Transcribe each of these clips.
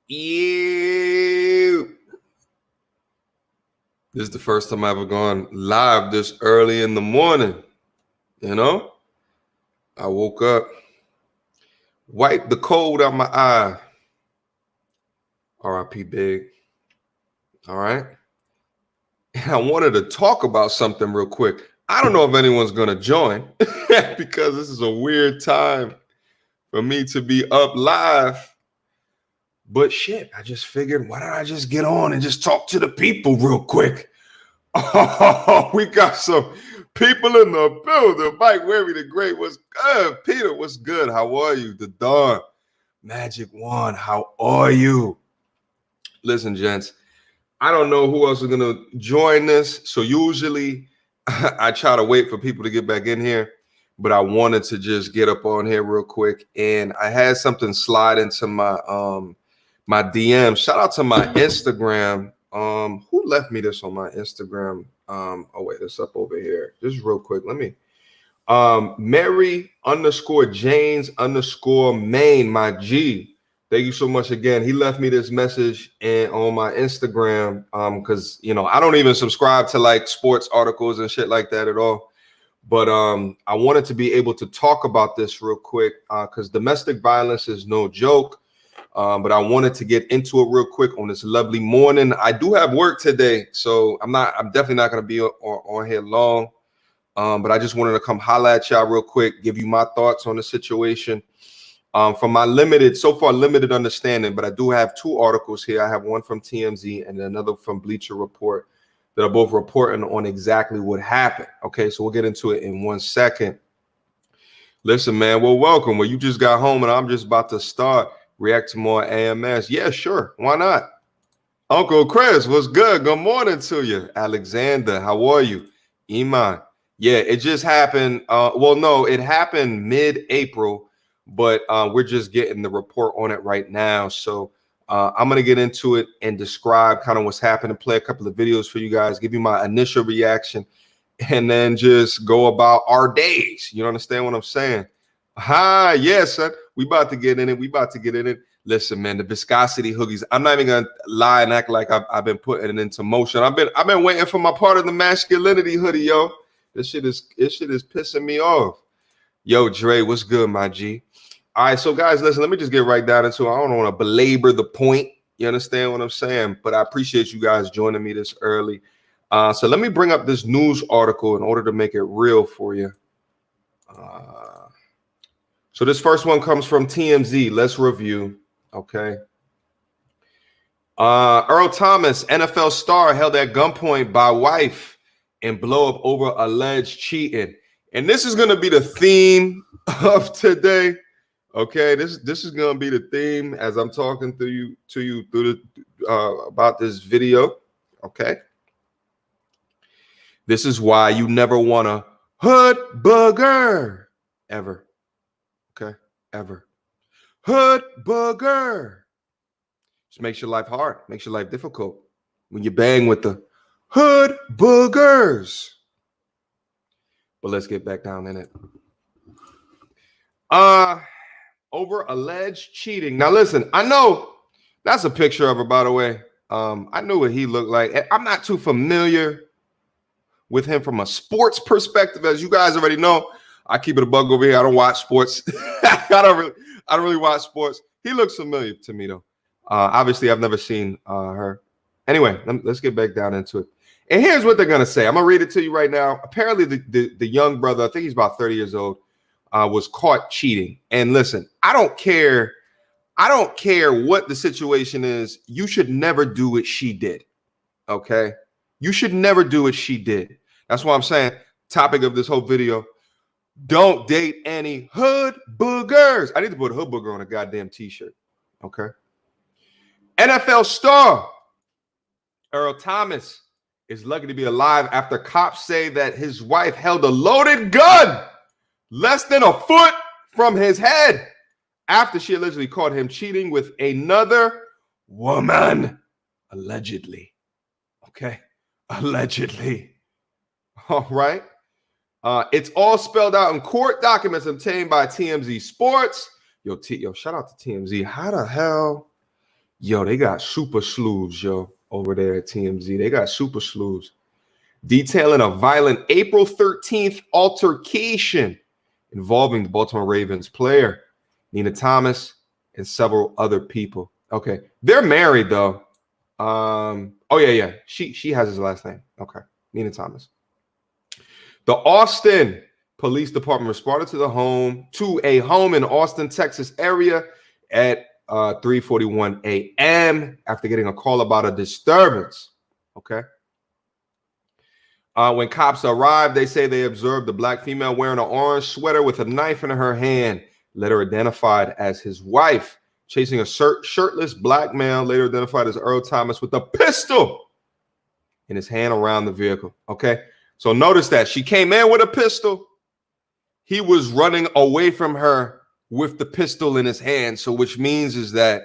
You. This is the first time I've ever gone live this early in the morning. You know, I woke up, wiped the cold out my eye. R.I.P. Big. All right. And I wanted to talk about something real quick. I don't know if anyone's going to join because this is a weird time for me to be up live. But shit, I just figured, why don't I just get on and just talk to the people real quick? Oh, we got some people in the building. Mike Wary the Great, what's good? Peter, what's good? How are you? The Dawn, Magic One, how are you? Listen, gents, I don't know who else is going to join this. So usually I try to wait for people to get back in here. But I wanted to just get up on here real quick. And I had something slide into my my DM. Shout out to my Instagram. Who left me this on my Instagram? Oh wait, it's up over here. Just real quick. Let me Mary_Janes_Main, my G. Thank you so much again. He left me this message and on my Instagram. Because I don't even subscribe to like sports articles and shit like that at all. But I wanted to be able to talk about this real quick because domestic violence is no joke. But I wanted to get into it real quick on this lovely morning. I do have work today, so I'm definitely not going to be on here long. But I just wanted to come holla at y'all real quick, give you my thoughts on the situation. From my so far limited understanding, but I do have two articles here. I have one from TMZ and another from Bleacher Report that are both reporting on exactly what happened. Okay, so we'll get into it in 1 second. Listen, man, well, welcome. Well, you just got home and I'm just about to start. React to more AMS. Yeah, sure. Why not? Uncle Chris, what's good? Good morning to you. Alexander, how are you? Iman. Yeah, it just happened. Well, no, it happened mid-April, but we're just getting the report on it right now. So I'm going to get into it and describe kind of what's happening, play a couple of videos for you guys, give you my initial reaction, and then just go about our days. You understand what I'm saying? Hi, yes, son. We about to get in it. Listen, man, the viscosity hoodies. I'm not even gonna lie and act like I've been putting it into motion. I've been waiting for my part of the masculinity hoodie, yo. This shit is pissing me off. Yo, Dre, what's good, my G? All right, so guys, listen, let me just get right down into it. I don't want to belabor the point. You understand what I'm saying? But I appreciate you guys joining me this early. So let me bring up this news article in order to make it real for you. So this first one comes from TMZ. Let's review. Okay. Earl Thomas, NFL star, held at gunpoint by wife in blow up over alleged cheating. And this is going to be the theme of today. Okay, this is going to be the theme as I'm talking to you through about this video. Okay. This is why you never want a hood booger ever. Okay, ever. Hood booger. Just makes your life hard, makes your life difficult when you bang with the hood boogers. But let's get back down in it. Over alleged cheating. Now listen, I know that's a picture of her, by the way. I knew what he looked like. I'm not too familiar with him from a sports perspective, as you guys already know. I keep it a bug over here. I don't watch sports. I don't really watch sports. He looks familiar to me though. Obviously, I've never seen her. Anyway, let's get back down into it. And here's what they're gonna say. I'm gonna read it to you right now. Apparently, the young brother, I think he's about 30 years old, was caught cheating. And listen, I don't care what the situation is. You should never do what she did. Okay, you should never do what she did. That's why I'm saying. Topic of this whole video. Don't date any hood boogers. I need to put a hood booger on a goddamn t-shirt. Okay. NFL star Earl Thomas is lucky to be alive after cops say that his wife held a loaded gun less than a foot from his head after she allegedly caught him cheating with another woman. Allegedly. Okay. Allegedly. All right. It's all spelled out in court documents obtained by TMZ Sports. Yo, shout out to TMZ. How the hell Yo, they got super sleuths, yo, over there at TMZ. They got super sleuths detailing a violent April 13th altercation involving the Baltimore Ravens player, Nina Thomas, and several other people. Okay. They're married, though. Oh, yeah. She has his last name. Okay. Nina Thomas. The Austin Police Department responded to a home in Austin, Texas area at 3:41 a.m. after getting a call about a disturbance. Okay. When cops arrived, they say they observed the black female wearing an orange sweater with a knife in her hand, later identified as his wife, chasing a shirtless black male, later identified as Earl Thomas, with a pistol in his hand around the vehicle. Okay. So notice that she came in with a pistol. He was running away from her with the pistol in his hand. So which means is that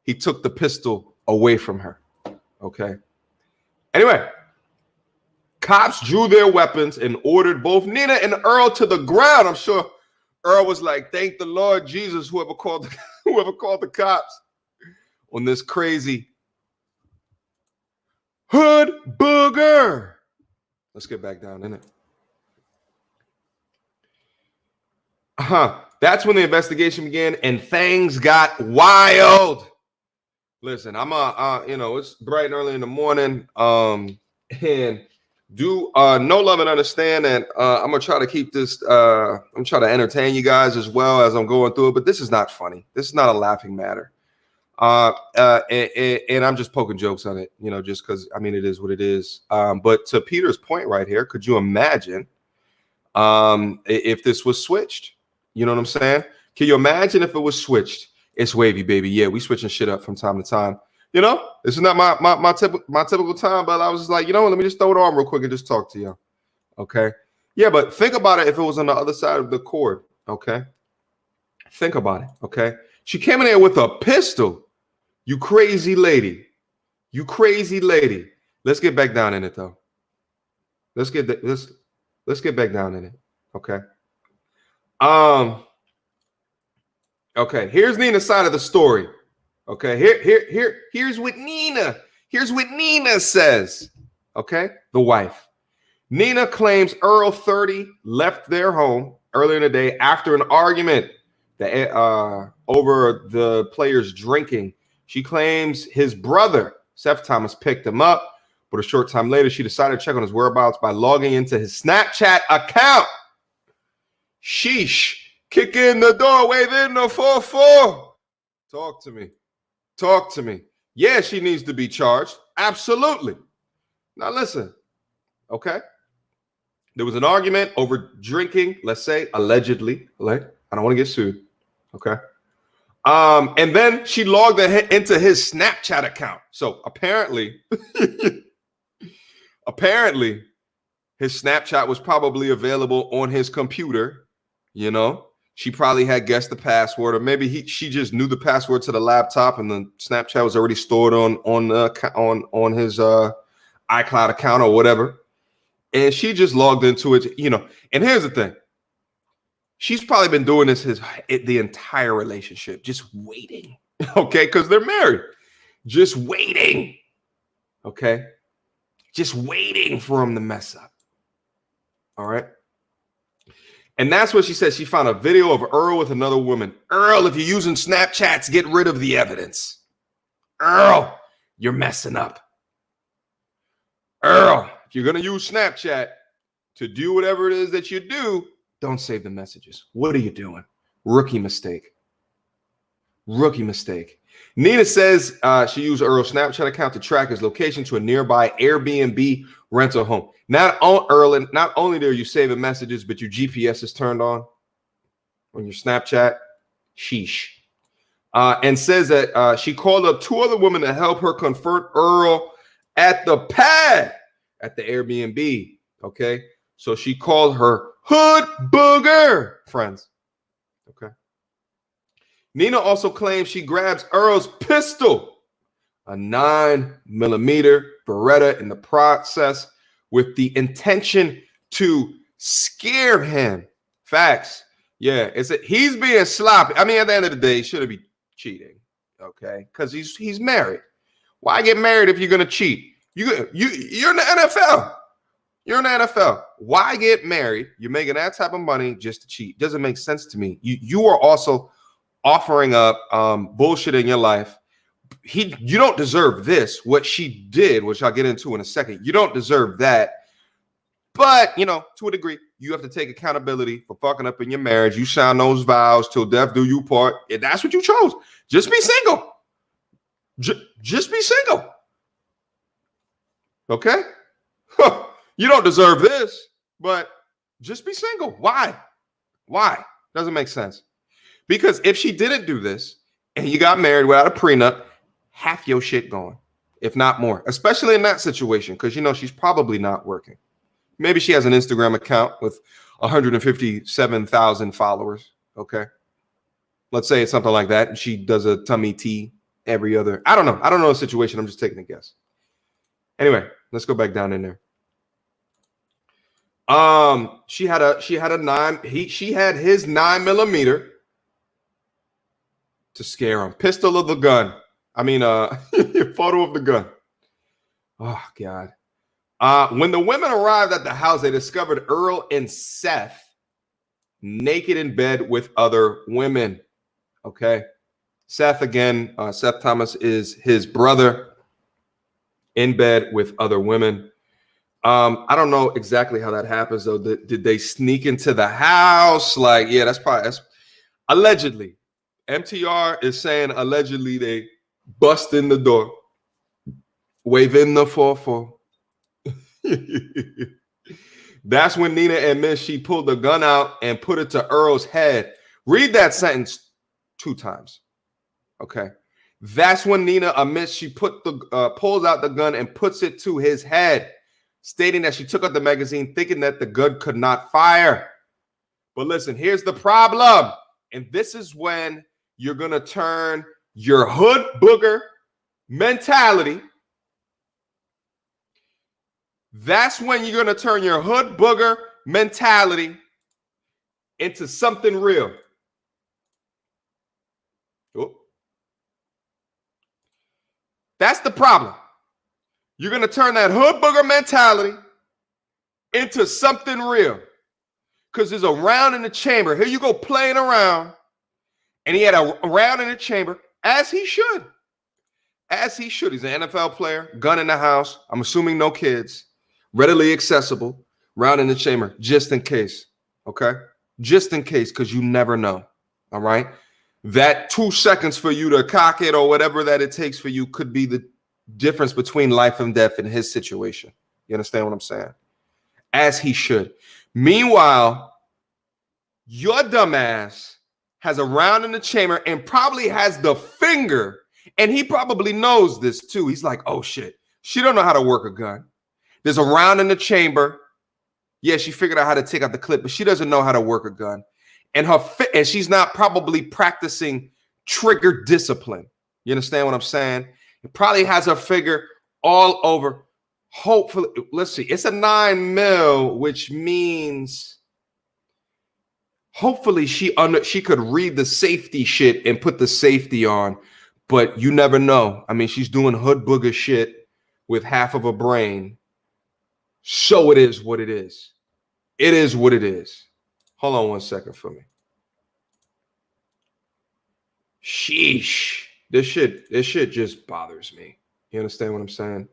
he took the pistol away from her. Okay. Anyway, cops drew their weapons and ordered both Nina and Earl to the ground. I'm sure Earl was like, thank the Lord Jesus, whoever called the cops on this crazy hood booger. Let's get back down in it. That's when the investigation began and things got wild. Listen, I'm it's bright and early in the morning. And do know, love, and understand that I'm gonna try to keep this. I'm trying to entertain you guys as well as I'm going through it. But this is not funny. This is not a laughing matter. And I'm just poking jokes on it, just because it is what it is. But to Peter's point right here, could you imagine if this was switched? You know what I'm saying? Can you imagine if it was switched? It's wavy, baby. Yeah, we switching shit up from time to time. This is not my typical time, but I was just like, let me just throw it on real quick and just talk to you. Okay. Yeah, but think about it if it was on the other side of the cord. Okay. Think about it. Okay. She came in there with a pistol. You crazy lady. You crazy lady. Let's get back down in it though. Let's get back down in it. Okay. Okay, here's Nina's side of the story. Okay, here's what Nina says. Okay, the wife. Nina claims Earl 30 left their home earlier in the day after an argument that over the players drinking. She claims his brother, Seth Thomas, picked him up, but a short time later, she decided to check on his whereabouts by logging into his Snapchat account. Sheesh. Kick in the door, wave in the 4-4. Talk to me. Yeah, she needs to be charged. Absolutely. Now listen, okay? There was an argument over drinking, let's say, allegedly. I don't want to get sued, okay? And then she logged into his Snapchat account. So apparently, his Snapchat was probably available on his computer, She probably had guessed the password, or maybe she just knew the password to the laptop, and the Snapchat was already stored on his iCloud account or whatever, and she just logged into it, And here's the thing: she's probably been doing this the entire relationship, just waiting, okay, because they're married, just waiting, okay, just waiting for him to mess up. All right. And that's what she said. She found a video of Earl with another woman. Earl, if you're using Snapchats, get rid of the evidence. Earl, you're messing up. Earl, if you're going to use Snapchat to do whatever it is that you do, don't save the messages. What are you doing? Rookie mistake. Nina says she used Earl's Snapchat account to track his location to a nearby Airbnb rental home. Not only are you saving messages, but your GPS is turned on your Snapchat. Sheesh. And says that she called up two other women to help her confront Earl at the pad at the Airbnb. Okay. So she called her hood booger friends. Okay. Nina also claims she grabs Earl's pistol, a 9mm Beretta, in the process with the intention to scare him. Facts. Yeah, he's being sloppy. At the end of the day, he shouldn't be cheating. okay? Because he's married. Why get married if you're gonna cheat? You're in the NFL. You're in the NFL. Why get married? You're making that type of money just to cheat. Doesn't make sense to me. You are also offering up bullshit in your life. You don't deserve this. What she did, which I'll get into in a second, you don't deserve that. But, to a degree, you have to take accountability for fucking up in your marriage. You sign those vows till death do you part. And that's what you chose. Just be single. Just be single. Okay? You don't deserve this, but just be single. Why? Doesn't make sense. Because if she didn't do this and you got married without a prenup, half your shit gone, if not more, especially in that situation, because she's probably not working. Maybe she has an Instagram account with 157,000 followers. Okay. Let's say it's something like that. And she does a tummy tea every other. I don't know the situation. I'm just taking a guess. Anyway, let's go back down in there. She had his 9mm to scare him. Pistol of the gun. Photo of the gun. Oh, God. When the women arrived at the house, they discovered Earl and Seth naked in bed with other women. Okay. Seth Thomas is his brother, in bed with other women. I don't know exactly how that happens, though. Did they sneak into the house? That's allegedly. MTR is saying allegedly they bust in the door, waving the 4-4. That's when Nina admits she pulled the gun out and put it to Earl's head. Read that sentence 2 times. Okay. That's when Nina admits she pulls out the gun and puts it to his head, stating that she took out the magazine thinking that the gun could not fire. But listen, here's the problem. And this is when you're going to turn your hood booger mentality. That's when you're going to turn your hood booger mentality into something real. Oh. That's the problem. You're going to turn that hood booger mentality into something real. Because there's a round in the chamber. Here you go playing around. And he had a round in the chamber, as he should. As he should. He's an NFL player, gun in the house. I'm assuming no kids. Readily accessible, round in the chamber, just in case. Okay? Just in case, because you never know. All right? That 2 seconds for you to cock it or whatever that it takes for you could be the difference between life and death in his situation. You understand what I'm saying? As he should. Meanwhile, your dumbass has a round in the chamber and probably has the finger, and he probably knows this too. He's like, oh shit, she don't know how to work a gun. There's a round in the chamber. Yeah, she figured out how to take out the clip, but she doesn't know how to work a gun. And she's not probably practicing trigger discipline. You understand what I'm saying? It probably has her figure all over. Hopefully, let's see. It's a 9mm, which means hopefully she could read the safety shit and put the safety on. But you never know. She's doing hood booger shit with half of a brain. So it is what it is. It is what it is. Hold on 1 second for me. Sheesh. This shit just bothers me. You understand what I'm saying?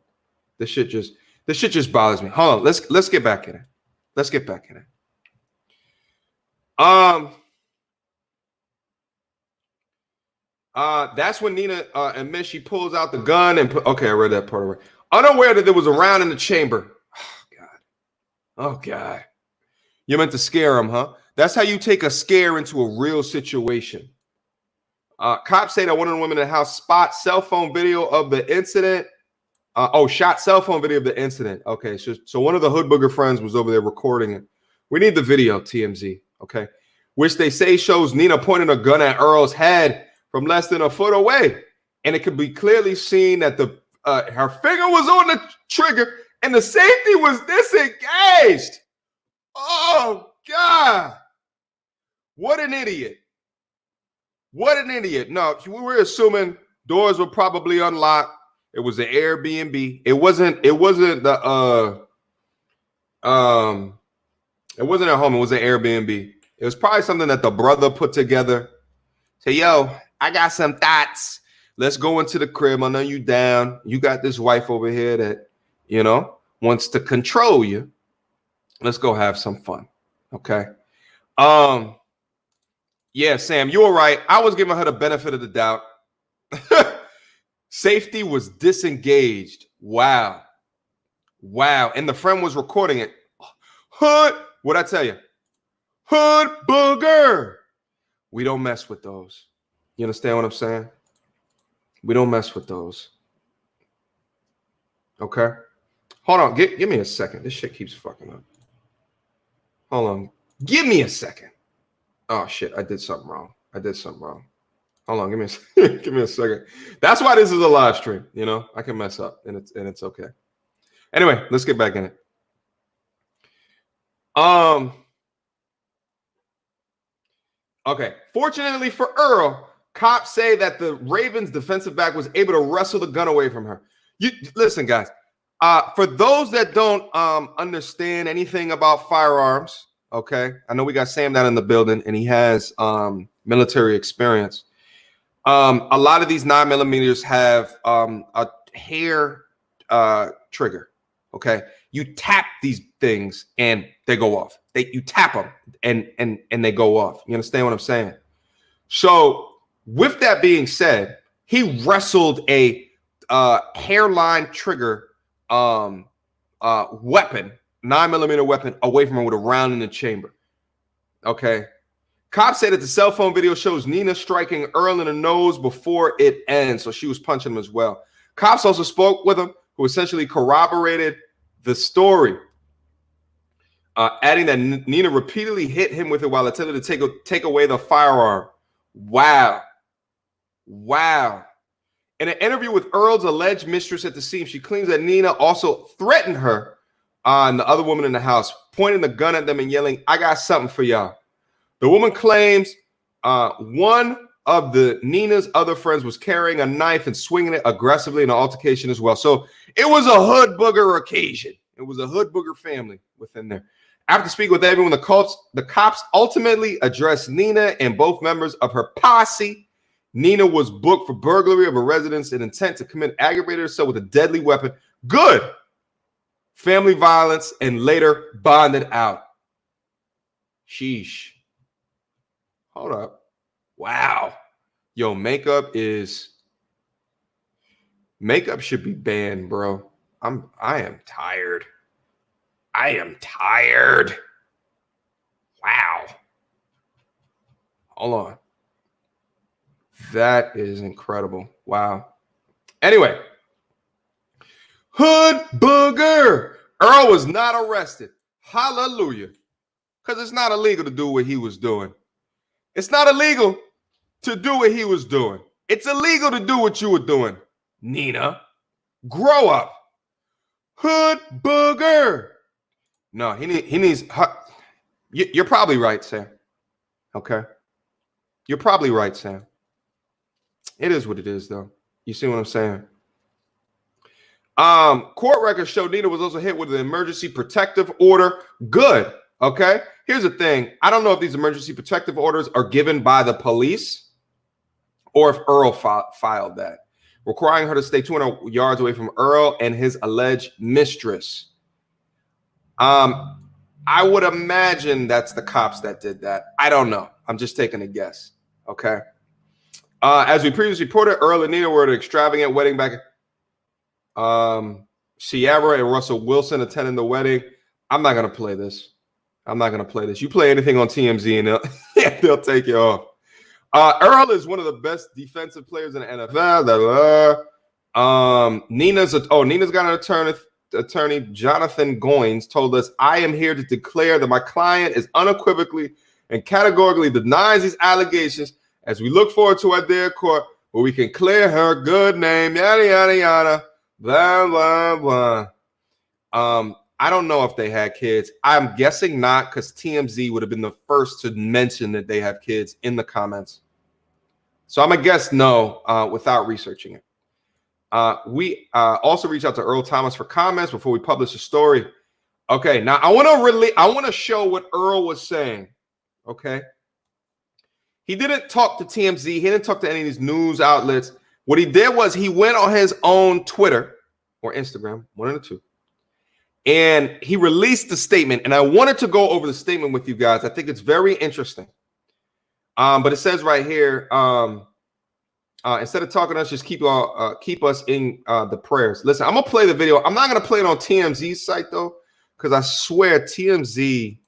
This shit just bothers me. Hold on. Let's get back in it. Let's get back in it. That's when Nina admits she pulls out the gun and okay, I read that part already. Unaware that there was a round in the chamber. Oh, God. You meant to scare him, huh? That's how you take a scare into a real situation. Cops say that one of the women in the house shot cell phone video of the incident. Okay, so one of the hood booger friends was over there recording it. We need the video, TMZ, okay? Which they say shows Nina pointing a gun at Earl's head from less than a foot away. And it could be clearly seen that her finger was on the trigger and the safety was disengaged. Oh, God. What an idiot. What an idiot. No, we're assuming Doors were probably unlocked. It was an Airbnb. It wasn't the it wasn't at home. It was an Airbnb. It was probably something that the brother put together. Say, yo, I got some thoughts. Let's go into the crib. I know you down. You got this wife over here that, wants to control you. Let's go have some fun. Okay. Yeah, Sam, you were right. I was giving her the benefit of the doubt. Safety was disengaged. Wow. And the friend was recording it. Hood, what'd I tell you? Hood booger. We don't mess with those. You understand what I'm saying? We don't mess with those. Okay? Hold on. Give me a second. This shit keeps fucking up. Hold on. Give me a second. Oh, shit. I did something wrong. Hold on. Give me a second. That's why this is a live stream. I can mess up, and it's okay. Anyway, let's get back in it. Okay. Fortunately for Earl, cops say that the Ravens defensive back was able to wrestle the gun away from her. You listen, guys. For those that don't understand anything about firearms, okay, I know we got Sam down in the building, and he has military experience. A lot of these 9mm have a hair trigger. Okay, you tap these things and they go off. You tap them and they go off. You understand what I'm saying? So with that being said, he wrestled a hairline trigger weapon, 9mm weapon, away from her with a round in the chamber. Okay. Cops say that the cell phone video shows Nina striking Earl in the nose before it ends. So she was punching him as well. Cops also spoke with him, who essentially corroborated the story, adding that Nina repeatedly hit him with it while attempting to take away the firearm. Wow. In an interview with Earl's alleged mistress at the scene, she claims that Nina also threatened her and the other woman in the house, pointing the gun at them and yelling, "I got something for y'all." The woman claims one of Nina's other friends was carrying a knife and swinging it aggressively in an altercation as well. So it was a hood booger occasion. It was a hood booger family within there. After speaking with everyone, the cops ultimately addressed Nina and both members of her posse. Nina was booked for burglary of a residence and intent to commit aggravated assault with a deadly weapon. Good. Family violence, and later bonded out. Sheesh. Hold up. Wow. Yo, makeup should be banned, bro. I am tired. Wow. Hold on. That is incredible. Wow. Anyway. Hood booger. Earl was not arrested. Hallelujah. Because it's not illegal to do what he was doing. It's not illegal to do what he was doing. It's illegal to do what you were doing. Nina, grow up. Hood booger. No, he needs. You're probably right, Sam. Okay. You're probably right, Sam. It is what it is, though. You see what I'm saying? Court records show Nina was also hit with an emergency protective order. Good. Okay. Here's the thing. I don't know if these emergency protective orders are given by the police or if Earl filed that, requiring her to stay 200 yards away from Earl and his alleged mistress. I would imagine that's the cops that did that. I don't know. I'm just taking a guess. Okay. As we previously reported, Earl and Nina were at an extravagant wedding back. Ciara and Russell Wilson attending the wedding. I'm not gonna play this. You play anything on TMZ and they'll take you off. Earl is one of the best defensive players in the NFL. Nina's got an attorney. Jonathan Goins told us, "I am here to declare that my client is unequivocally and categorically denies these allegations as we look forward to our day in court where we can clear her good name, yada, yada, yada, blah, blah, blah." I don't know if they had kids. I'm guessing not, because TMZ would have been the first to mention that they have kids in the comments. So I'm gonna guess no without researching it. We also reached out to Earl Thomas for comments before we publish the story. Okay, now I want to show what Earl was saying. Okay, he didn't talk to TMZ. He didn't talk to any of these news outlets. What he did was he went on his own Twitter or Instagram, one of the two, and he released the statement. And I wanted to go over the statement with you guys. I think it's very interesting. But it says right here, instead of talking to us, just keep us in the prayers. Listen, I'm gonna play the video. I'm not gonna play it on TMZ's site though, because I swear TMZ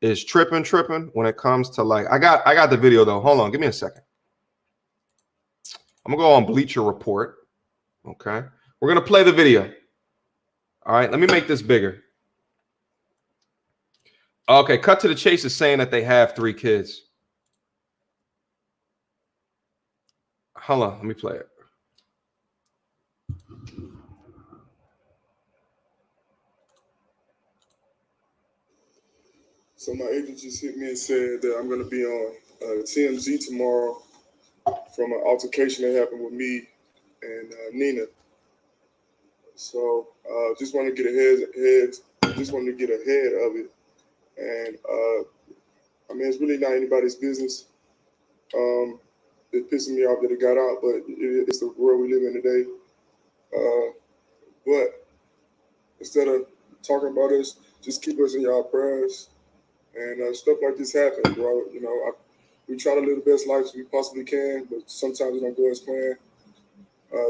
is tripping when it comes to like. I got the video though. Hold on, give me a second. I'm gonna go on Bleacher Report. Okay, we're gonna play the video. All right, let me make this bigger. Okay, cut to the chase is saying that they have 3 kids. Hold on, let me play it. So my agent just hit me and said that I'm going to be on TMZ tomorrow from an altercation that happened with me and Nina. So just want to get ahead of it. And I mean, it's really not anybody's business. It's pissing me off that it got out, but it's the world we live in today. But instead of talking about us, just keep us in y'all prayers. And stuff like this happens, bro. You know, we try to live the best lives we possibly can, but sometimes it don't go as planned.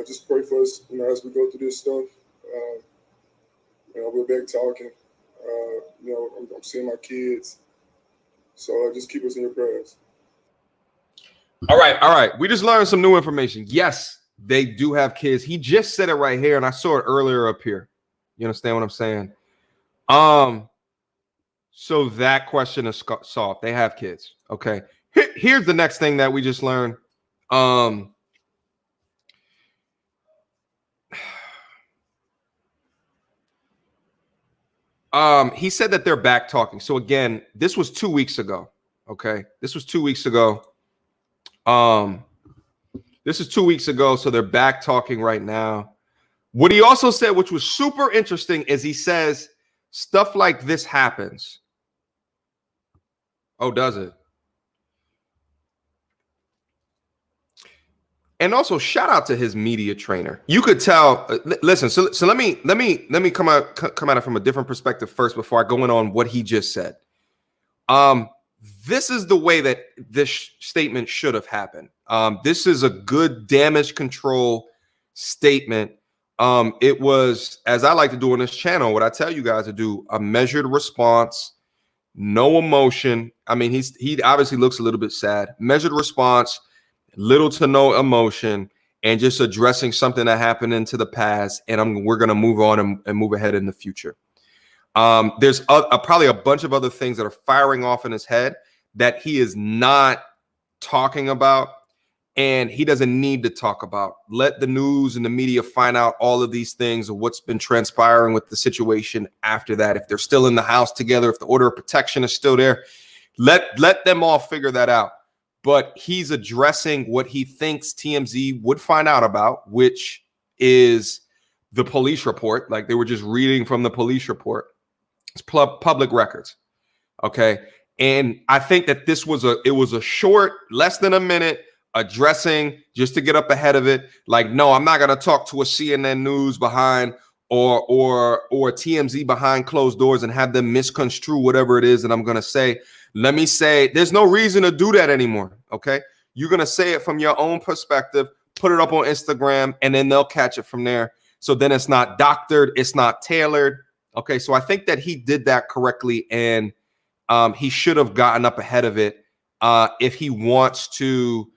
Just pray for us, you know, as we go through this stuff. You know, we're back talking. You know, I'm seeing my kids. So just keep us in your prayers. All right. We just learned some new information. Yes, they do have kids. He just said it right here, and I saw it earlier up here. You understand what I'm saying? So that question is solved. They have kids. Okay. Here's the next thing that we just learned. He said that they're back talking. So again, this was 2 weeks ago. Okay. This was 2 weeks ago. This is 2 weeks ago. So they're back talking right now. What he also said, which was super interesting, is he says stuff like this happens. Oh, does it? And also shout out to his media trainer. You could tell. Listen, so let me come at it from a different perspective first before I go in on what he just said. This is the way that this statement should have happened. This is a good damage control statement. It was, as I like to do on this channel, what I tell you guys to do: a measured response, no emotion. I mean, he obviously looks a little bit sad. Measured response, little to no emotion, and just addressing something that happened into the past. And we're gonna move on and move ahead in the future. There's probably a bunch of other things that are firing off in his head that he is not talking about, and he doesn't need to talk about. Let the news and the media find out all of these things of what's been transpiring with the situation after that. If they're still in the house together, if the order of protection is still there, let them all figure that out. But he's addressing what he thinks TMZ would find out about, which is the police report. Like they were just reading from the police report. It's public records. Okay. And I think that this was a short, less than a minute addressing just to get up ahead of it. Like, no, I'm not going to talk to a CNN News behind or TMZ behind closed doors and have them misconstrue whatever it is that I'm going to say. Let me say, there's no reason to do that anymore. Okay. You're going to say it from your own perspective, put it up on Instagram, and then they'll catch it from there. So then it's not doctored. It's not tailored. Okay. So I think that he did that correctly. And he should have gotten up ahead of it if he wants to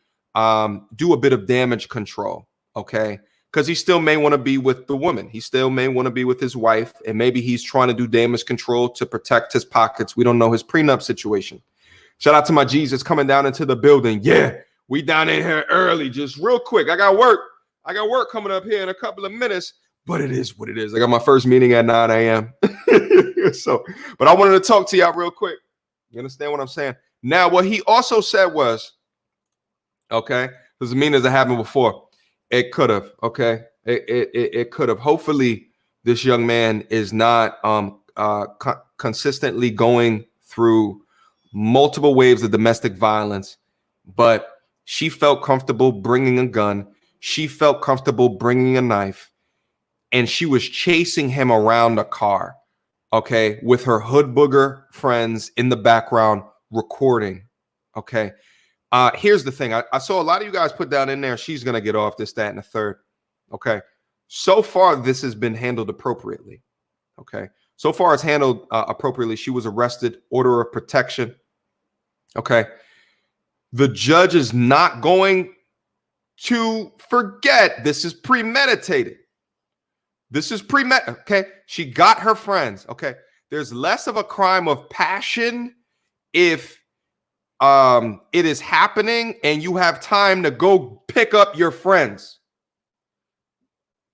do a bit of damage control. Okay. Because he still may want to be with the woman. He still may want to be with his wife. And maybe he's trying to do damage control to protect his pockets. We don't know his prenup situation. Shout out to my Jesus coming down into the building. Yeah, we down in here early. Just real quick. I got work coming up here in a couple of minutes. But it is what it is. I got my first meeting at 9 a.m. But I wanted to talk to y'all real quick. You understand what I'm saying? Now, what he also said was, okay, Doesn't mean it happened before. It could have. Okay, it could have. Hopefully, this young man is not consistently going through multiple waves of domestic violence, but she felt comfortable bringing a gun. She felt comfortable bringing a knife, and she was chasing him around a car, okay, with her hood booger friends in the background recording, okay. Here's the thing. I saw a lot of you guys put down in there, she's going to get off this, that, and the third, okay. So far, this has been handled appropriately, okay. So far, it's handled appropriately. She was arrested, order of protection, okay. The judge is not going to forget this is premeditated. This is premeditated, okay? She got her friends, okay? There's less of a crime of passion if it is happening and you have time to go pick up your friends.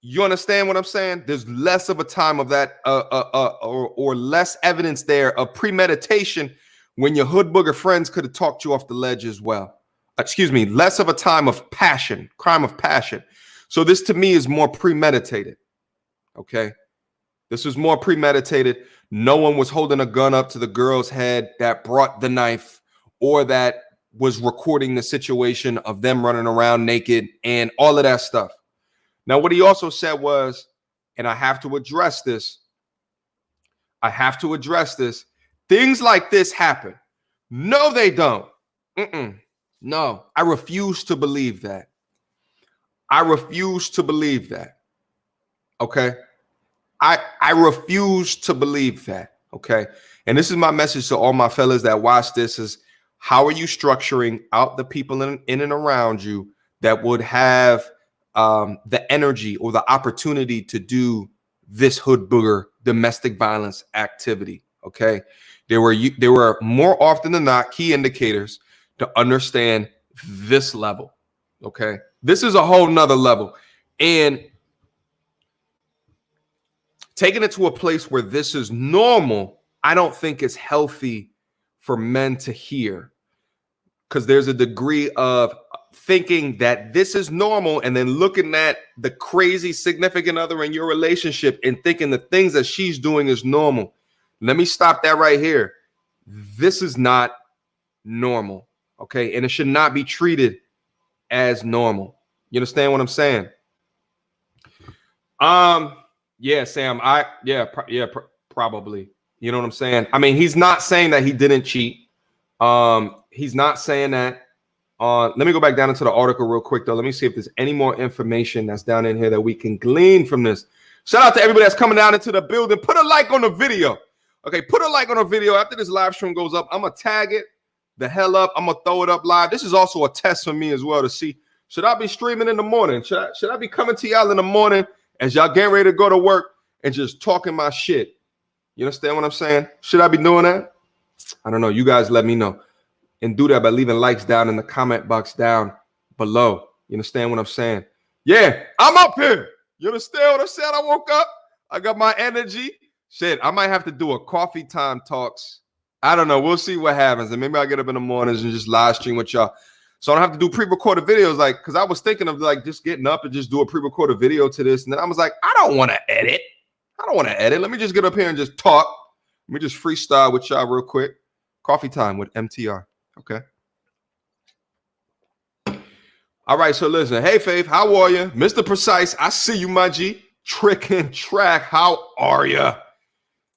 You understand what I'm saying? There's less of a time of that or less evidence there of premeditation when your hood booger friends could have talked you off the ledge as well. Excuse me, less of a time of passion, crime of passion. So this to me is more premeditated. Okay. This was more premeditated. No one was holding a gun up to the girl's head that brought the knife or that was recording the situation of them running around naked and all of that stuff. Now, what he also said was, and I have to address this. Things like this happen. No, they don't. No, I refuse to believe that. Okay. I refuse to believe that. Okay. And this is my message to all my fellas that watch this is, how are you structuring out the people in and around you that would have the energy or the opportunity to do this hood booger domestic violence activity? Okay. There were more often than not key indicators to understand this level. Okay. This is a whole nother level. And taking it to a place where this is normal, I don't think it's healthy for men to hear, because there's a degree of thinking that this is normal and then looking at the crazy significant other in your relationship and thinking the things that she's doing is normal. Let me stop that right here. This is not normal, okay? And it should not be treated as normal. You understand what I'm saying? Yeah, Sam, probably. You know what I'm saying? I mean, he's not saying that he didn't cheat. He's not saying that. Let me go back down into the article real quick, though. Let me see if there's any more information that's down in here that we can glean from this. Shout out to everybody that's coming down into the building. Put a like on the video. Okay, put a like on the video. After this live stream goes up, I'm going to tag it the hell up. I'm going to throw it up live. This is also a test for me as well to see, should I be streaming in the morning? Should I be coming to y'all in the morning as y'all getting ready to go to work and just talking my shit? You understand what I'm saying? Should I be doing that? I don't know. You guys let me know. And do that by leaving likes down in the comment box down below. You understand what I'm saying? Yeah, I'm up here. You understand what I'm saying? I woke up. I got my energy. Shit, I might have to do a coffee time talks. I don't know. We'll see what happens. And maybe I'll get up in the mornings and just live stream with y'all. So I don't have to do pre-recorded videos, like, because I was thinking of like just getting up and just do a pre-recorded video to this. And then I was like, I don't want to edit. Let me just get up here and just talk. Let me just freestyle with y'all real quick. Coffee time with MTR. Okay. All right. So listen. Hey, Faith. How are you? Mr. Precise. I see you, my G. Trick and Track. How are you?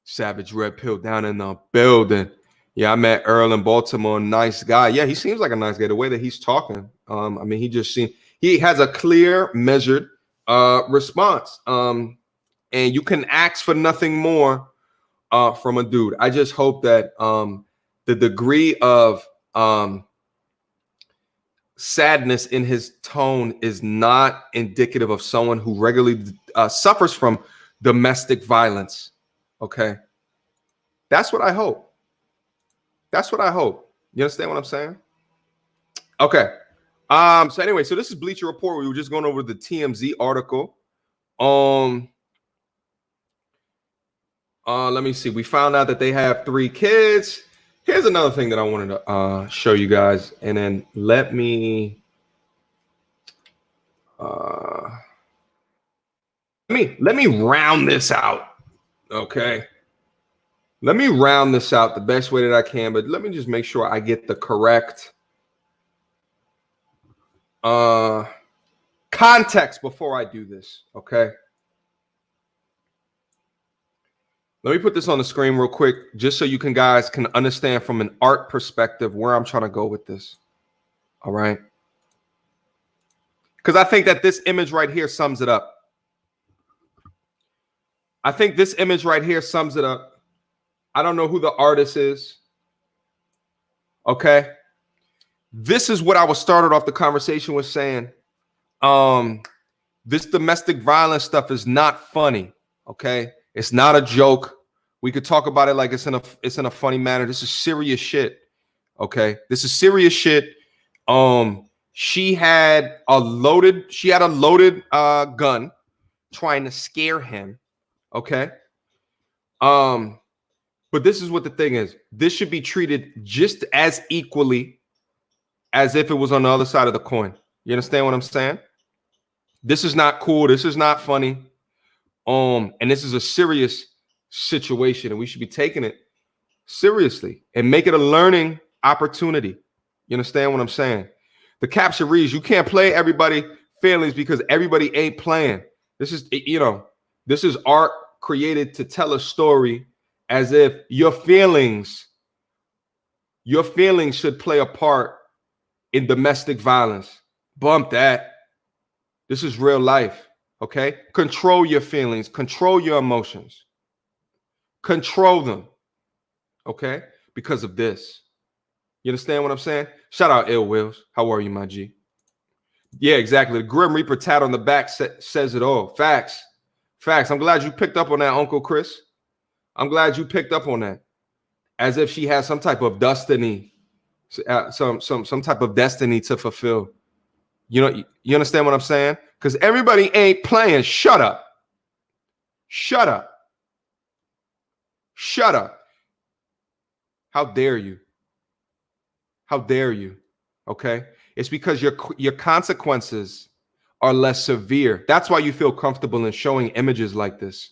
Savage Red Pill down in the building. Yeah, I met Earl in Baltimore. Nice guy. Yeah, he seems like a nice guy. The way that he's talking. I mean, he has a clear, measured response. And you can ask for nothing more from a dude. I just hope that the degree of sadness in his tone is not indicative of someone who regularly suffers from domestic violence. Okay. That's what I hope. You understand what I'm saying? Okay. So anyway, so this is Bleacher Report. We were just going over the TMZ article. Let me see. We found out that they have 3 kids. Here's another thing that I wanted to show you guys, and then let me Let me round this out. Okay. Let me round this out the best way that I can, but let me just make sure I get the correct context before I do this. Okay. Let me put this on the screen real quick, just so you guys can understand from an art perspective where I'm trying to go with this. All right. Because I think that this image right here sums it up. I think this image right here sums it up. I don't know who the artist is. Okay. This is what I was started off the conversation with saying. This domestic violence stuff is not funny. Okay. It's not a joke. We could talk about it like it's in a funny manner. This is serious shit. Okay. This is serious shit. She had a loaded gun trying to scare him. Okay. But this is what the thing is. This should be treated just as equally as if it was on the other side of the coin. You understand what I'm saying? This is not cool. This is not funny. And this is a serious situation, and we should be taking it seriously and make it a learning opportunity. You understand what I'm saying? The caption reads, you can't play everybody feelings because everybody ain't playing. This is, this is art created to tell a story as if your feelings should play a part in domestic violence. Bump that. This is real life. Okay. Control your feelings, control your emotions, control them. Okay. Because of this. You understand what I'm saying? Shout out Ill Wills. How are you, my G? Yeah, exactly. The Grim Reaper tat on the back says it all. Facts. Facts. I'm glad you picked up on that, Uncle Chris. I'm glad you picked up on that. As if she has some type of destiny, some type of destiny to fulfill. You understand what I'm saying? Because everybody ain't playing. Shut up. Shut up. Shut up. How dare you? How dare you? Okay. It's because your consequences are less severe. That's why you feel comfortable in showing images like this.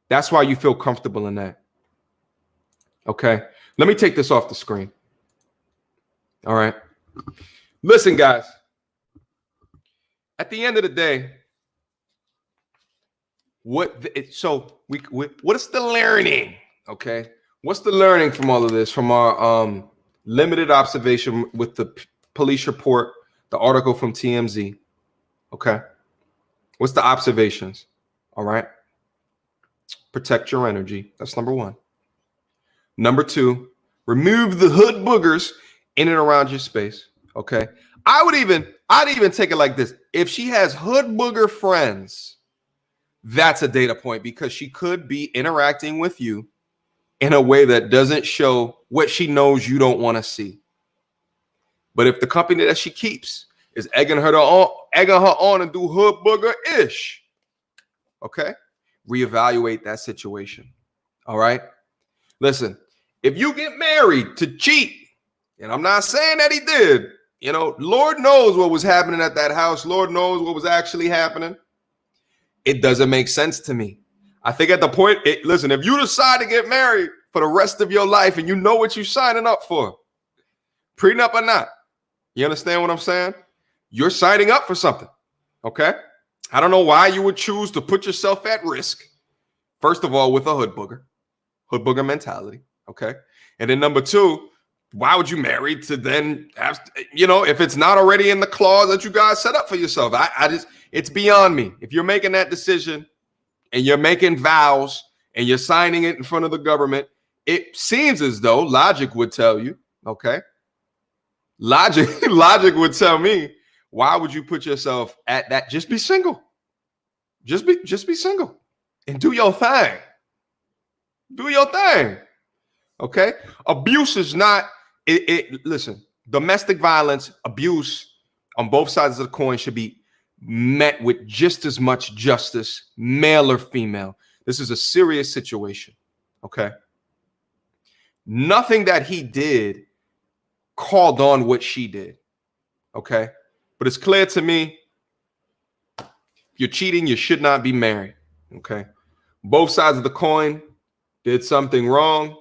That's why you feel comfortable in that. Okay. Let me take this off the screen. All right. Listen, guys. At the end of the day, what is the learning? Okay. What's the learning from all of this, from our limited observation with the police report, the article from TMZ? Okay. What's the observations? All right. Protect your energy. That's number one. Number two, remove the hood boogers in and around your space. Okay. I'd even take it like this. If she has hood booger friends, that's a data point, because she could be interacting with you in a way that doesn't show what she knows you don't want to see. But if the company that she keeps is egging her on and do hood booger-ish, okay, reevaluate that situation. All right. Listen, if you get married to cheat, and I'm not saying that he did, Lord knows what was happening at that house. Lord knows what was actually happening. It doesn't make sense to me. I think at the point, listen, if you decide to get married for the rest of your life and you know what you're signing up for, prenup or not, you understand what I'm saying? You're signing up for something. Okay. I don't know why you would choose to put yourself at risk. First of all, with a hood booger mentality. Okay. And then number two, why would you marry to then have, if it's not already in the clause that you guys set up for yourself? It's beyond me. If you're making that decision and you're making vows and you're signing it in front of the government, it seems as though logic would tell you, okay? Logic would tell me, why would you put yourself at that? Just be single. Just be single and do your thing. Do your thing. Okay? Abuse is not listen, domestic violence, abuse on both sides of the coin should be met with just as much justice, male or female. This is a serious situation. Okay? Nothing that he did called on what she did. Okay? But it's clear to me you're cheating. You should not be married. Okay. Both sides of the coin did something wrong.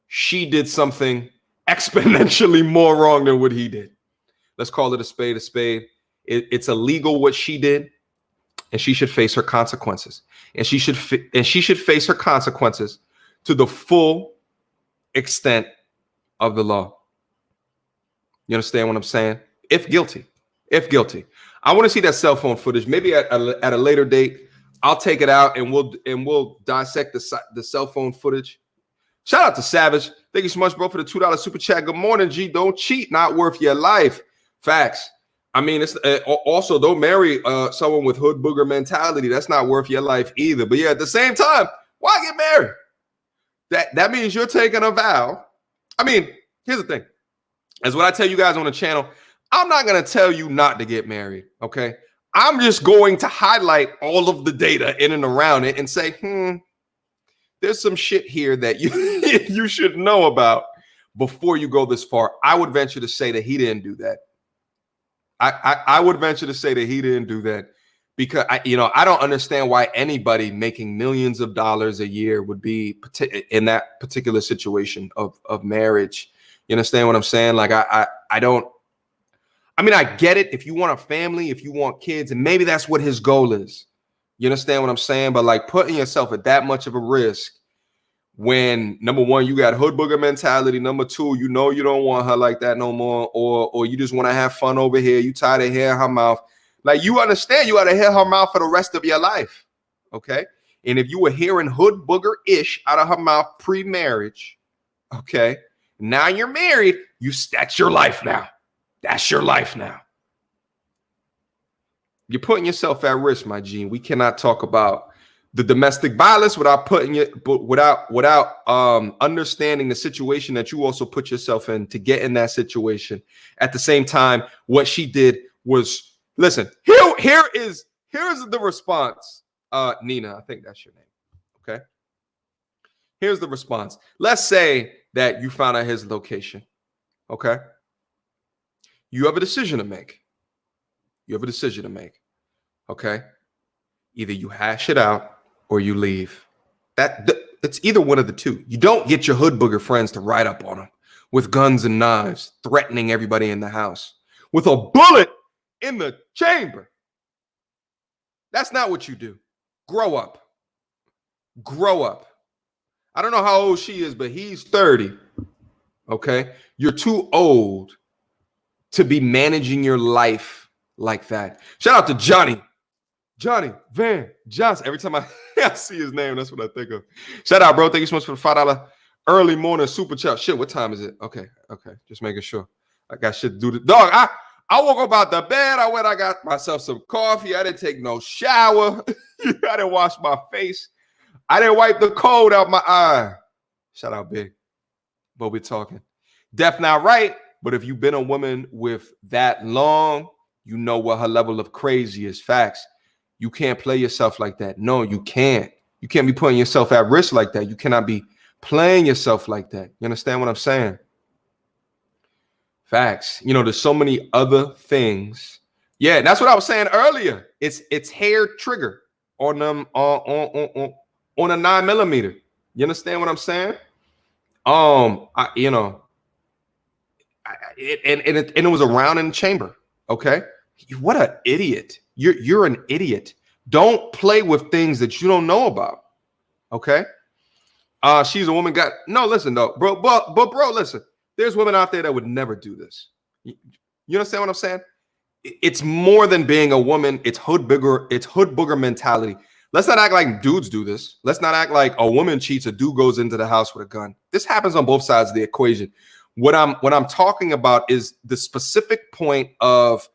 She did something exponentially more wrong than what he did. Let's call it a spade a spade. It's illegal what she did, and she should face her consequences. And she should face her consequences to the full extent of the law. You understand what I'm saying? If guilty. I want to see that cell phone footage. Maybe at a later date, I'll take it out and we'll dissect the cell phone footage. Shout out to Savage. Thank you so much, bro, for the $2 super chat. Good morning, G. Don't cheat. Not worth your life. Facts. I mean, it's also don't marry someone with hood booger mentality. That's not worth your life either. But yeah, at the same time, why get married? That means you're taking a vow. I mean, here's the thing. As what I tell you guys on the channel, I'm not going to tell you not to get married, okay? I'm just going to highlight all of the data in and around it and say, there's some shit here that you should know about before you go this far. I would venture to say that he didn't do that. I would venture to say that he didn't do that because I don't understand why anybody making millions of dollars a year would be in that particular situation of marriage. You understand what I'm saying? Like I don't. I mean, I get it. If you want a family, if you want kids, and maybe that's what his goal is. You understand what I'm saying? But like putting yourself at that much of a risk when, number one, you got hood booger mentality. Number two, you don't want her like that no more. Or you just want to have fun over here. You tired of hearing her mouth. Like, you understand you got to hear her mouth for the rest of your life. Okay? And if you were hearing hood booger-ish out of her mouth pre-marriage, okay, now you're married, that's your life now. That's your life now. You're putting yourself at risk, my G. We cannot talk about the domestic violence without understanding the situation that you also put yourself in to get in that situation. At the same time, what she did was, listen, here's the response. Nina, I think that's your name. Okay. Here's the response. Let's say that you found out his location. Okay. You have a decision to make. Okay. Either you hash it out or you leave. It's either one of the two. You don't get your hood booger friends to ride up on them with guns and knives, threatening everybody in the house with a bullet in the chamber. That's not what you do. Grow up. I don't know how old she is, but he's 30. Okay. You're too old to be managing your life like that. Shout out to Johnny Van Johnson. Every time I see his name, that's what I think of. Shout out, bro. Thank you so much for the $5 early morning super chat. Shit, what time is it? Okay. Just making sure. I got shit to do. Dog, I woke up out the bed. I got myself some coffee. I didn't take no shower. I didn't wash my face. I didn't wipe the cold out my eye. Shout out, Big. But we're talking. Deaf not right. But if you've been a woman with that long, you know what her level of crazy is. Facts. You can't play yourself like that. No, you can't. You can't be putting yourself at risk like that. You cannot be playing yourself like that. You understand what I'm saying? Facts. There's so many other things. Yeah, that's what I was saying earlier. It's hair trigger on them on a 9mm. You understand what I'm saying? It was around in the chamber. Okay, what an idiot! You're an idiot. Don't play with things that you don't know about. Okay. She's a woman. Listen though, bro. But bro, listen. There's women out there that would never do this. You understand what I'm saying? It's more than being a woman. It's hood booger mentality. Let's not act like dudes do this. Let's not act like a woman cheats, a dude goes into the house with a gun. This happens on both sides of the equation. What I'm talking about is the specific point of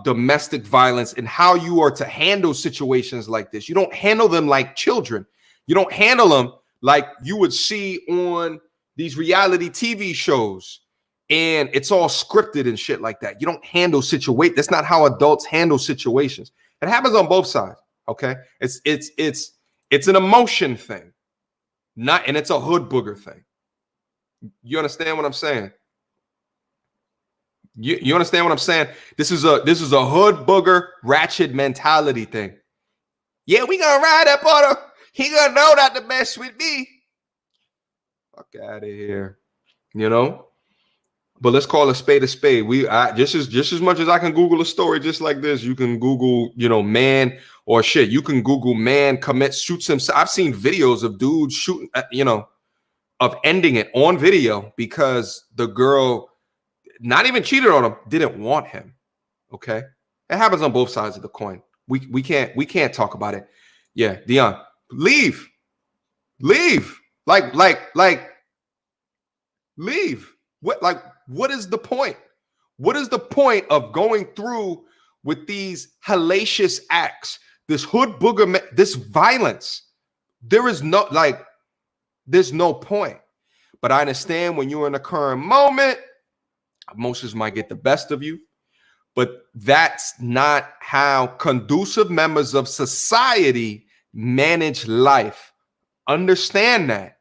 domestic violence and how you are to handle situations like this. You don't handle them like children. You don't handle them like you would see on these reality TV shows, and it's all scripted and shit like that. You don't handle situations. That's not how adults handle situations. It happens on both sides. Okay, it's an emotion thing, and it's a hood booger thing. You understand what I'm saying? You understand what I'm saying? This is a hood booger ratchet mentality thing. Yeah, we gonna ride up on him. He gonna know not to mess with me. Fuck out of here. You know? But let's call a spade a spade. Just as much as I can Google a story just like this, you can Google, man or shit. You can Google man shoots himself. I've seen videos of dudes shooting, of ending it on video because the girl not even cheated on him, didn't want him. Okay, it happens on both sides of the coin. We can't talk about it. Yeah, Dion, leave, like leave. What is the point? What is the point of going through with these hellacious acts, this hood booger, this violence? There's no point. But I understand when you're in the current moment, emotions might get the best of you, but that's not how conducive members of society manage life. Understand that.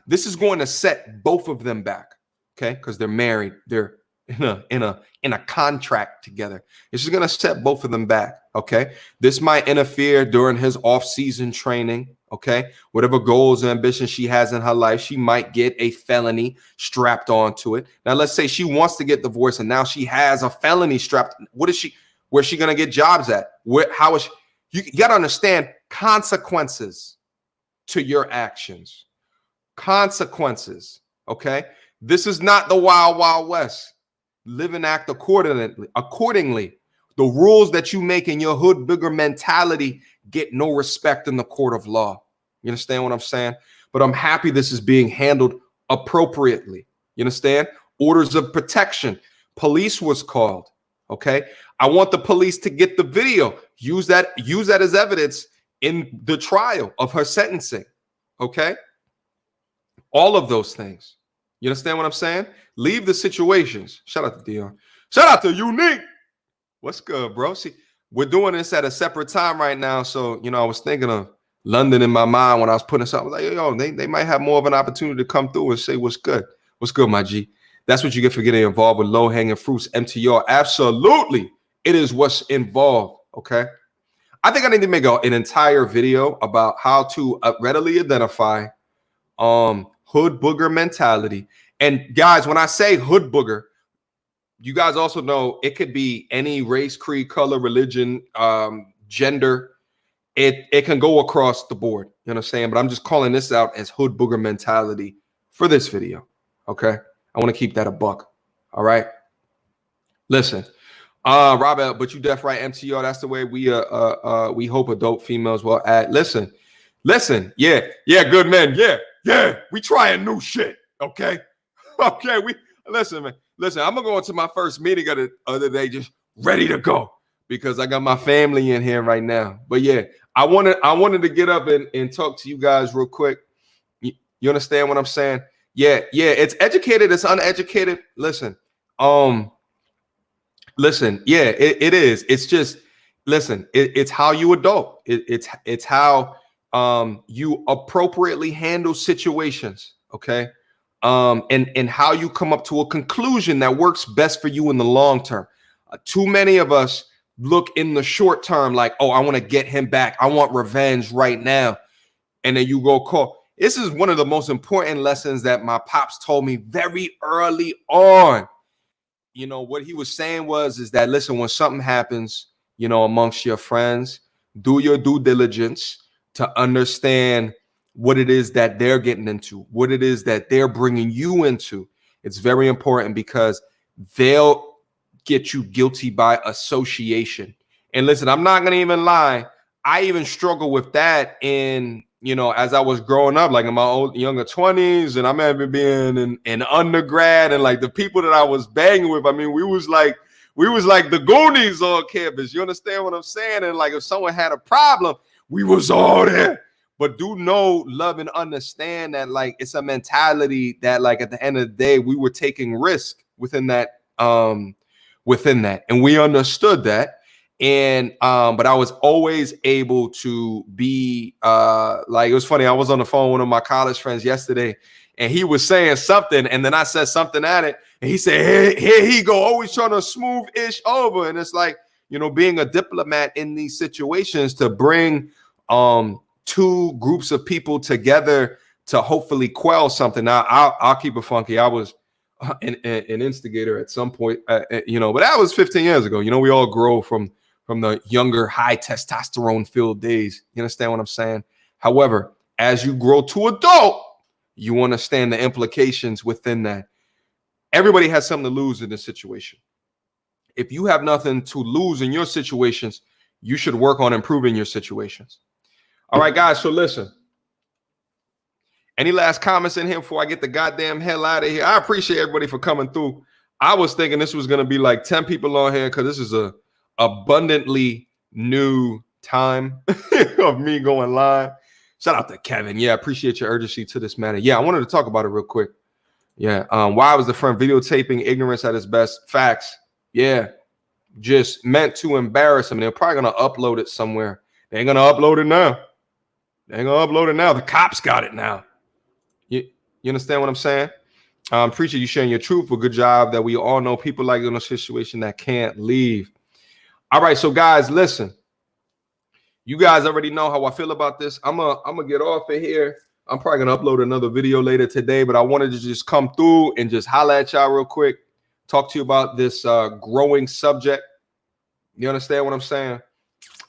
This is going to set both of them back. Okay, because they're married, they're in a contract together. This is gonna set both of them back. Okay, this might interfere during his off-season training. Okay, whatever goals and ambitions she has in her life, she might get a felony strapped onto it. Now, let's say she wants to get divorced and now she has a felony strapped. Where's she gonna get jobs at? How is she? You gotta understand consequences to your actions. Consequences. Okay. This is not the wild, wild west. Live and act accordingly. The rules that you make in your hood bigger mentality get no respect in the court of law. You understand what I'm saying? But I'm happy this is being handled appropriately. You understand? Orders of protection. Police was called. Okay. I want the police to get the video. Use that as evidence in the trial of her sentencing. Okay. All of those things. You understand what I'm saying? Leave the situations. Shout out to Dion. Shout out to Unique. What's good, bro? See, we're doing this at a separate time right now. So, I was thinking of London in my mind when I was putting something like, they might have more of an opportunity to come through and say, what's good? What's good, my G? That's what you get for getting involved with low-hanging fruits, MTR. Absolutely. It is what's involved. Okay. I think I need to make an entire video about how to readily identify hood booger mentality. And guys, when I say hood booger, you guys also know it could be any race, creed, color, religion, gender. It can go across the board. You know what I'm saying? But I'm just calling this out as hood booger mentality for this video. Okay. I want to keep that a buck. All right. Listen, Robert, but you deaf right, MTR. That's the way we hope adult females will act. Listen. Yeah, good men. Yeah, we trying new shit. Okay. Listen, man. Listen, I'm gonna go into my first meeting of the other day, just ready to go because I got my family in here right now. But yeah, I wanted to get up and talk to you guys real quick. You understand what I'm saying? Yeah. It's educated, it's uneducated. Listen, yeah, it is. It's just it's how you adult. It's how you appropriately handle situations. Okay. And how you come up to a conclusion that works best for you in the long term. Too many of us look in the short term like, oh, I want to get him back. I want revenge right now. And then you go call. This is one of the most important lessons that my pops told me very early on. What he was saying is that, listen, when something happens, amongst your friends, do your due diligence to understand what it is that they're getting into, what it is that they're bringing you into. It's very important because they'll get you guilty by association. And listen, I'm not going to even lie. I even struggle with that in, as I was growing up, like in my younger 20s, and I remember being in undergrad, and like the people that I was banging with, I mean, we was like the Goonies on campus. You understand what I'm saying? And like if someone had a problem, we was all there. But do know, love, and understand that like it's a mentality that like at the end of the day, we were taking risk within that, and we understood that. And but I was always able to be like, it was funny. I was on the phone with one of my college friends yesterday, and he was saying something, and then I said something at it, And he said, here he go, always trying to smooth ish over. And it's like, you know, being a diplomat in these situations to bring two groups of people together to hopefully quell something. Now, I'll keep it funky. I was an instigator at some point, you know, but that was 15 years ago. You know, we all grow from the younger, high testosterone filled days. You understand what I'm saying? However, as you grow to adult, you understand the implications within that. Everybody has something to lose in this situation. If you have nothing to lose in your situations, you should work on improving your situations. All right, guys. So listen, any last comments in here before I get the goddamn hell out of here? I appreciate everybody for coming through. I was thinking this was going to be like 10 people on here because this is a abundantly new time of me going live. Shout out to Kevin. Yeah, I appreciate your urgency to this matter. Yeah, I wanted to talk about it real quick. Yeah. Why was the friend videotaping ignorance at its best? Facts. Yeah. Just meant to embarrass him. They're probably going to upload it somewhere. They ain't going to upload it now. They ain't going to upload it now. The cops got it now. You understand what I'm saying? Appreciate you sharing your truth. A good job that we all know people like in a situation that can't leave. All right. So, guys, listen. You guys already know how I feel about this. I'm gonna get off of here. I'm probably going to upload another video later today, but I wanted to just come through and just holler at y'all real quick, talk to you about this growing subject. You understand what I'm saying?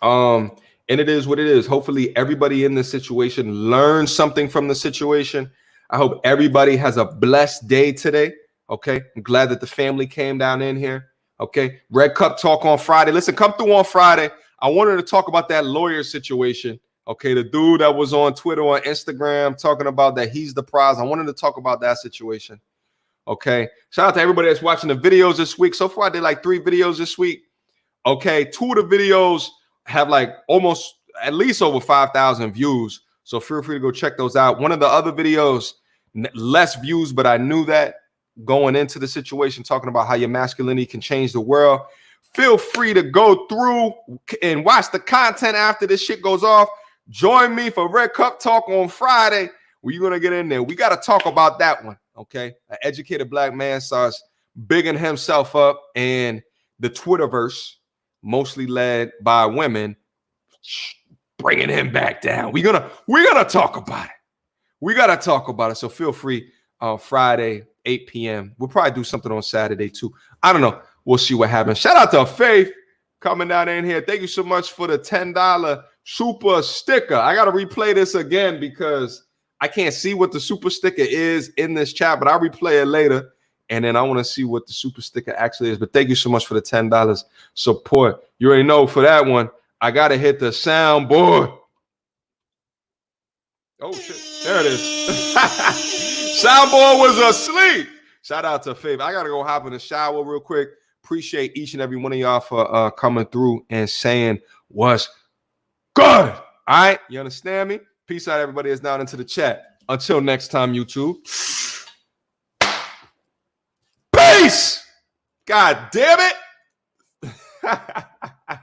And it is what it is. Hopefully everybody in this situation learns something from the situation. I hope everybody has a blessed day today. Okay. I'm glad that the family came down in here. Okay. Red Cup Talk on Friday. Listen, come through on Friday. I wanted to talk about that lawyer situation. Okay, the dude that was on Twitter or Instagram talking about that he's the prize. I wanted to talk about that situation. Okay, shout out to everybody that's watching the videos this week. So far, I did like 3 videos this week. Okay, 2 of the videos have like almost at least over 5,000 views. So feel free to go check those out. One of the other videos, less views, but I knew that going into the situation, talking about how your masculinity can change the world. Feel free to go through and watch the content after this shit goes off. Join me for Red Cup Talk on Friday. We're going to get in there. We got to talk about that one, okay? An educated black man starts bigging himself up, and the Twitterverse, mostly led by women, bringing him back down. We're gonna talk about it. We got to talk about it. So feel free Friday, 8 p.m. We'll probably do something on Saturday, too. I don't know. We'll see what happens. Shout out to Faith coming down in here. Thank you so much for the $10 super sticker. I got to replay this again because I can't see what the super sticker is in this chat, but I'll replay it later. And then I want to see what the super sticker actually is. But thank you so much for the $10 support. You already know for that one, I got to hit the soundboard. Oh, shit. There it is. Soundboard was asleep. Shout out to Faith. I got to go hop in the shower real quick. Appreciate each and every one of y'all for coming through and saying what's good. All right. You understand me? Peace out, everybody that's down into the chat. Until next time, YouTube. Peace. God damn it.